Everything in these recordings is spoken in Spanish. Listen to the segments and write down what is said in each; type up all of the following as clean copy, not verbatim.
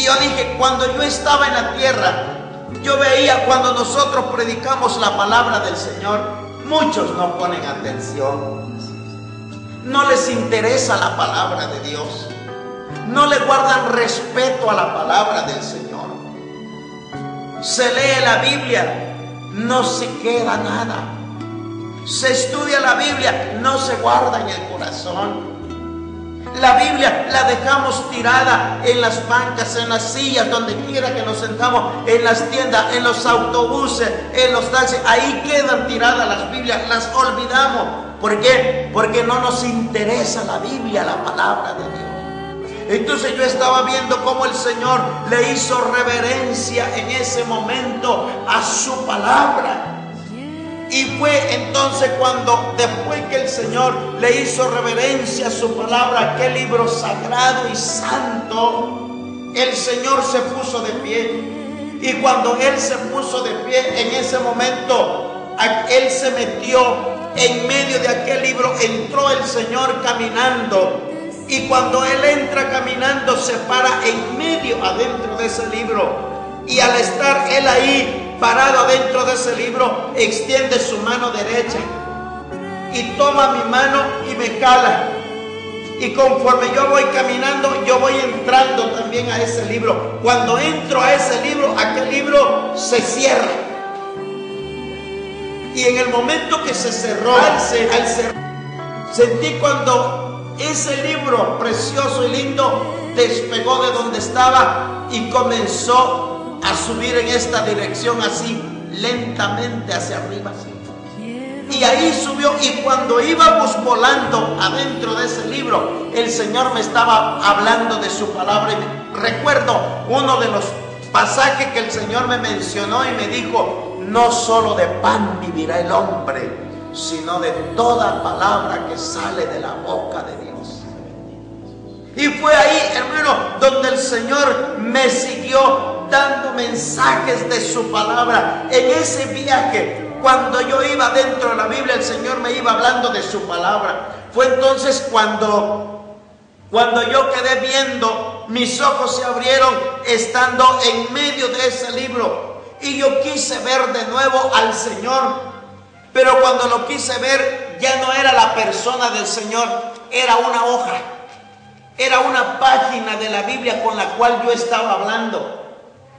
yo dije, cuando yo estaba en la tierra, yo veía cuando nosotros predicamos la palabra del Señor, muchos no ponen atención, no les interesa la palabra de Dios, no le guardan respeto a la palabra del Señor. Se lee la Biblia, no se queda nada. Se estudia la Biblia, no se guarda en el corazón. La Biblia la dejamos tirada en las bancas, en las sillas, donde quiera que nos sentamos, en las tiendas, en los autobuses, en los taxis. Ahí quedan tiradas las Biblias, las olvidamos. ¿Por qué? Porque no nos interesa la Biblia, la palabra de Dios. Entonces yo estaba viendo cómo el Señor le hizo reverencia en ese momento a su palabra. Y fue entonces cuando, después que el Señor le hizo reverencia a su palabra, aquel libro sagrado y santo, el Señor se puso de pie. Y cuando Él se puso de pie, en ese momento, Él se metió en medio de aquel libro, entró el Señor caminando. Y cuando Él entra caminando, se para en medio, adentro de ese libro. Y al estar Él ahí, parado adentro de ese libro, extiende su mano derecha y toma mi mano y me cala. Y conforme yo voy caminando, yo voy entrando también a ese libro. Cuando entro a ese libro, aquel libro se cierra. Y en el momento que se cerró, al cerrar, sentí cuando ese libro precioso y lindo despegó de donde estaba y comenzó a subir en esta dirección así, lentamente hacia arriba. Y ahí subió, y cuando íbamos volando adentro de ese libro, el Señor me estaba hablando de su palabra. Y recuerdo uno de los pasajes que el Señor me mencionó y me dijo: no solo de pan vivirá el hombre, sino de toda palabra que sale de la boca de Dios. Y fue ahí, hermano, donde el Señor me siguió dando mensajes de su palabra. En ese viaje, cuando yo iba dentro de la Biblia, el Señor me iba hablando de su palabra. Fue entonces cuando yo quedé viendo, mis ojos se abrieron estando en medio de ese libro. Y yo quise ver de nuevo al Señor. Pero cuando lo quise ver, ya no era la persona del Señor, era una hoja. Era una página de la Biblia con la cual yo estaba hablando.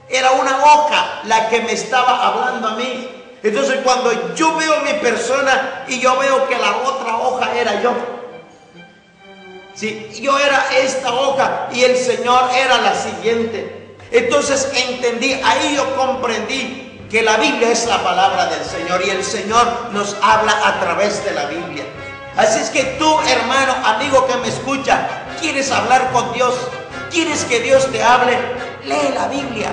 Era una hoja la que me estaba hablando a mí. Entonces cuando yo veo mi persona y yo veo que la otra hoja era yo. Sí, yo era esta hoja y el Señor era la siguiente. Entonces entendí, ahí yo comprendí que la Biblia es la palabra del Señor y el Señor nos habla a través de la Biblia. Así es que tú, hermano, amigo que me escucha, ¿quieres hablar con Dios? ¿Quieres que Dios te hable? Lee la Biblia.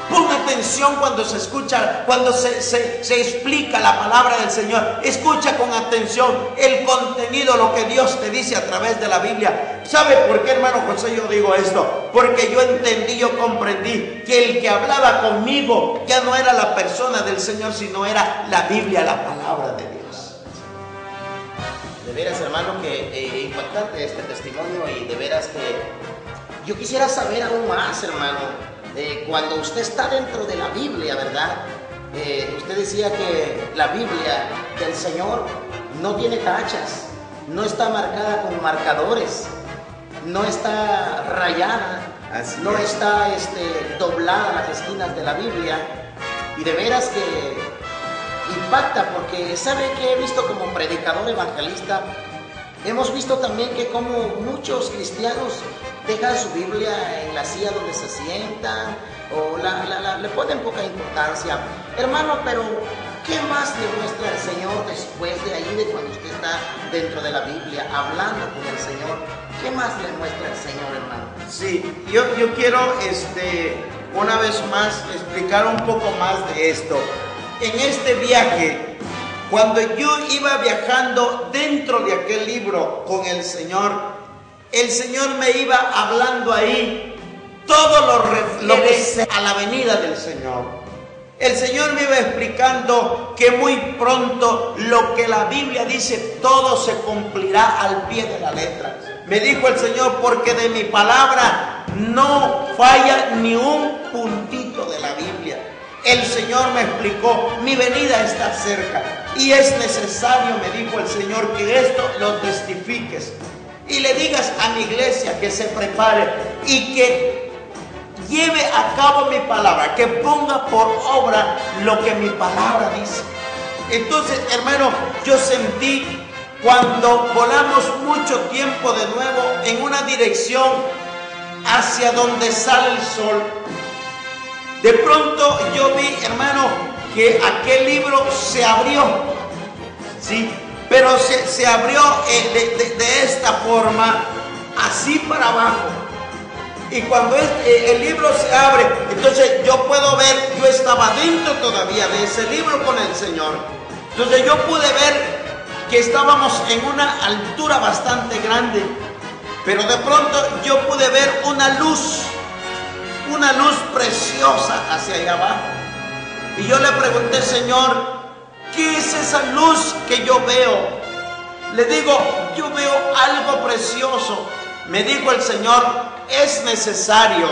Pon atención cuando se escucha, cuando se explica la palabra del Señor. Escucha con atención el contenido, lo que Dios te dice a través de la Biblia. ¿Sabe por qué, hermano José, yo digo esto? Porque yo entendí, yo comprendí que el que hablaba conmigo ya no era la persona del Señor, sino era la Biblia, la palabra de Dios. De veras, hermano, que impactante este testimonio, y de veras que yo quisiera saber aún más, hermano. Cuando usted está dentro de la Biblia, ¿verdad? Usted decía que la Biblia del Señor no tiene tachas, no está marcada con marcadores, no está rayada, no está doblada las esquinas de la Biblia. Y de veras que impacta, porque sabe que he visto como predicador evangelista, hemos visto también que como muchos cristianos dejan su Biblia en la silla donde se sientan o le ponen poca importancia. Hermano, pero ¿qué más le muestra el Señor después de ahí, de cuando usted está dentro de la Biblia hablando con el Señor? ¿Qué más le muestra el Señor, hermano? Sí, yo quiero una vez más explicar un poco más de esto. En este viaje, cuando yo iba viajando dentro de aquel libro con el Señor me iba hablando ahí todo lo refiere a la venida del Señor. El Señor me iba explicando que muy pronto lo que la Biblia dice, todo se cumplirá al pie de la letra. Me dijo el Señor, porque de mi palabra no falla ni un puntito de la Biblia. El Señor me explicó, mi venida está cerca y es necesario, me dijo el Señor, que esto lo testifiques y le digas a mi iglesia que se prepare y que lleve a cabo mi palabra, que ponga por obra lo que mi palabra dice. Entonces, hermano, yo sentí cuando volamos mucho tiempo de nuevo en una dirección hacia donde sale el sol. De pronto yo vi, hermano, que aquel libro se abrió, ¿sí? Pero se abrió de esta forma, así para abajo. Y cuando el libro se abre, entonces yo puedo ver, yo estaba dentro todavía de ese libro con el Señor. Entonces yo pude ver que estábamos en una altura bastante grande, pero de pronto yo pude ver una luz preciosa hacia allá abajo. Y yo le pregunté, Señor, ¿qué es esa luz que yo veo? Le digo, yo veo algo precioso. Me dijo el Señor, es necesario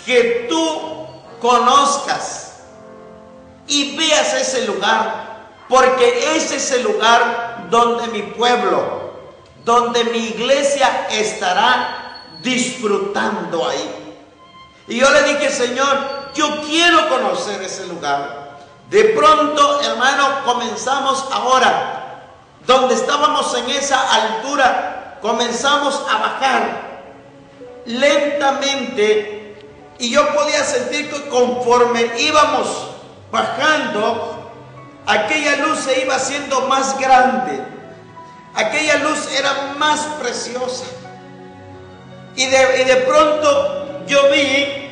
que tú conozcas y veas ese lugar, porque ese es el lugar donde mi pueblo, donde mi iglesia estará disfrutando ahí. Y yo le dije, Señor, yo quiero conocer ese lugar. De pronto, hermano, comenzamos ahora, donde estábamos en esa altura, comenzamos a bajar lentamente, y yo podía sentir que conforme íbamos bajando, aquella luz se iba haciendo más grande, aquella luz era más preciosa, y de pronto yo vi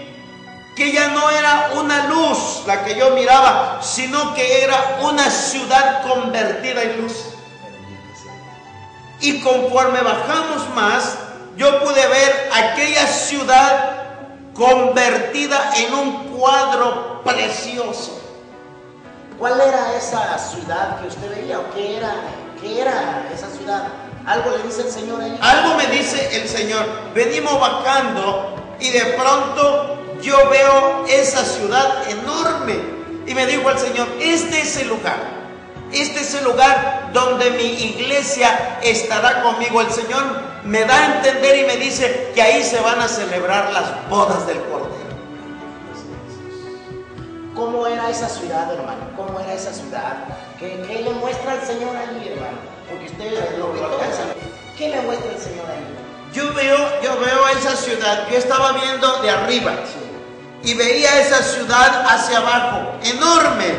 que ya no era una luz la que yo miraba, sino que era una ciudad convertida en luz. Y conforme bajamos más, yo pude ver aquella ciudad convertida en un cuadro precioso. ¿Cuál era esa ciudad que usted veía o qué era esa ciudad? ¿Algo le dice el Señor ahí? Algo me dice el Señor. Venimos bajando y de pronto yo veo esa ciudad enorme. Y me dijo el Señor, este es el lugar donde mi iglesia estará conmigo. El Señor me da a entender y me dice que ahí se van a celebrar las bodas del Cordero. ¿Cómo era esa ciudad, hermano? ¿Cómo era esa ciudad? ¿Qué le muestra el Señor ahí, hermano? Porque usted lo alcanza. ¿Qué le muestra el Señor ahí? Yo veo esa ciudad, yo estaba viendo de arriba y veía esa ciudad hacia abajo, enorme,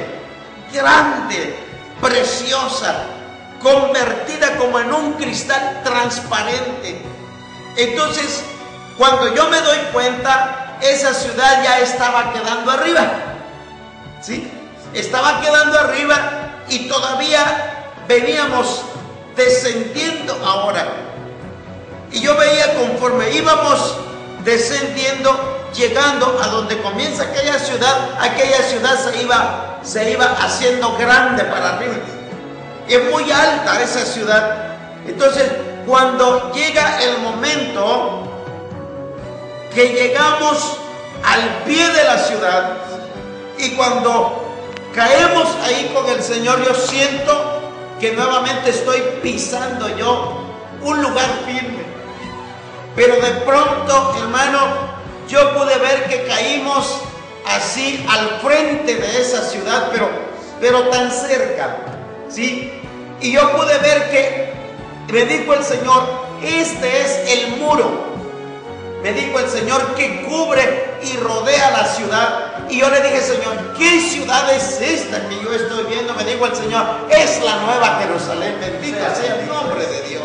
grande, preciosa, convertida como en un cristal transparente. Entonces, cuando yo me doy cuenta, esa ciudad ya estaba quedando arriba, ¿sí? Estaba quedando arriba y todavía veníamos descendiendo ahora. Y yo veía conforme íbamos descendiendo, llegando a donde comienza aquella ciudad se iba haciendo grande para arriba. Es muy alta esa ciudad. Entonces, cuando llega el momento que llegamos al pie de la ciudad y cuando caemos ahí con el Señor, yo siento que nuevamente estoy pisando yo un lugar firme. Pero de pronto, hermano, yo pude ver que caímos así al frente de esa ciudad, pero tan cerca, ¿sí? Y yo pude ver que, me dijo el Señor, este es el muro. Me dijo el Señor que cubre y rodea la ciudad. Y yo le dije, Señor, ¿qué ciudad es esta que yo estoy viendo? Me dijo el Señor, es la Nueva Jerusalén. Bendito sea el nombre de Dios.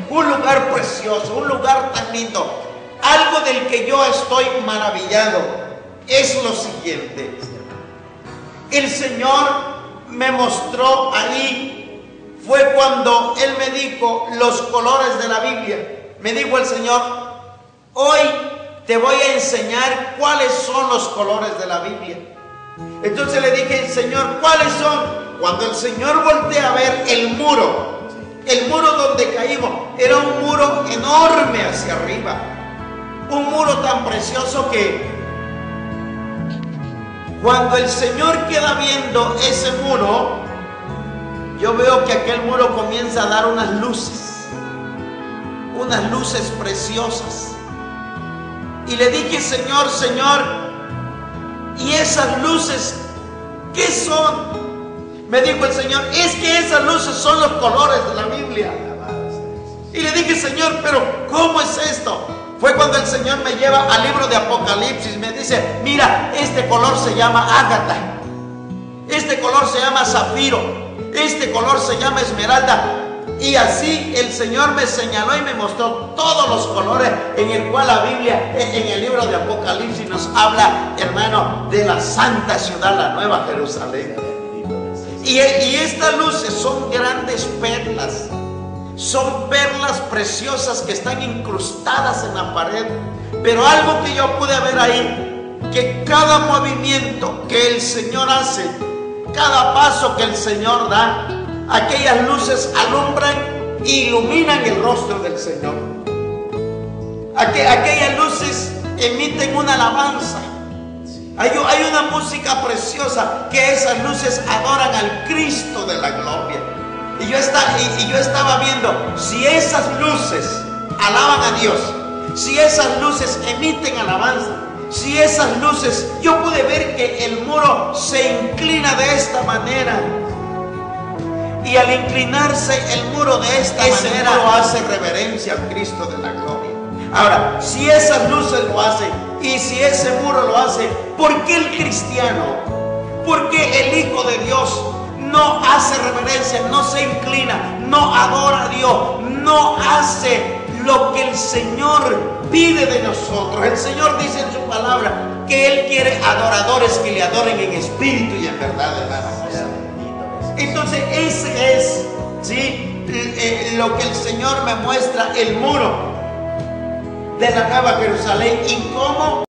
Un lugar precioso, un lugar tan lindo. Algo del que yo estoy maravillado es lo siguiente. El Señor me mostró ahí, fue cuando Él me dijo los colores de la Biblia. Me dijo el Señor, hoy te voy a enseñar cuáles son los colores de la Biblia. Entonces le dije, Señor, ¿cuáles son? Cuando el Señor voltea a ver el muro El muro donde caímos era un muro enorme hacia arriba. Un muro tan precioso que cuando el Señor queda viendo ese muro, yo veo que aquel muro comienza a dar unas luces preciosas. Y le dije, Señor, Señor, ¿y esas luces qué son? Me dijo el Señor, es que esas luces son los colores de la Biblia. Y le dije, Señor, pero ¿cómo es esto? Fue cuando el Señor me lleva al libro de Apocalipsis. Me dice, mira, este color se llama ágata, este color se llama zafiro, este color se llama esmeralda. Y así el Señor me señaló y me mostró todos los colores en el cual la Biblia, en el libro de Apocalipsis, nos habla, hermano, de la santa ciudad, la Nueva Jerusalén. Y estas luces son grandes perlas. Son perlas preciosas que están incrustadas en la pared. Pero algo que yo pude ver ahí, que cada movimiento que el Señor hace, cada paso que el Señor da, aquellas luces alumbran e iluminan el rostro del Señor. Aquellas luces emiten una alabanza. Hay una música preciosa que esas luces adoran al Cristo de la gloria. Y yo estaba viendo, si esas luces alaban a Dios, si esas luces emiten alabanza, si esas luces, yo pude ver que el muro se inclina de esta manera. Y al inclinarse el muro de esta manera, muro hace reverencia al Cristo de la gloria. Ahora, si esas luces lo hacen y si ese muro lo hace, ¿por qué el cristiano? ¿Por qué el Hijo de Dios no hace reverencia, no se inclina, no adora a Dios, no hace lo que el Señor pide de nosotros? El Señor dice en su palabra que Él quiere adoradores que le adoren en espíritu y en verdad, hermanos. Entonces ese es, ¿sí?, lo que el Señor me muestra, el muro de la Nueva Jerusalén, y cómo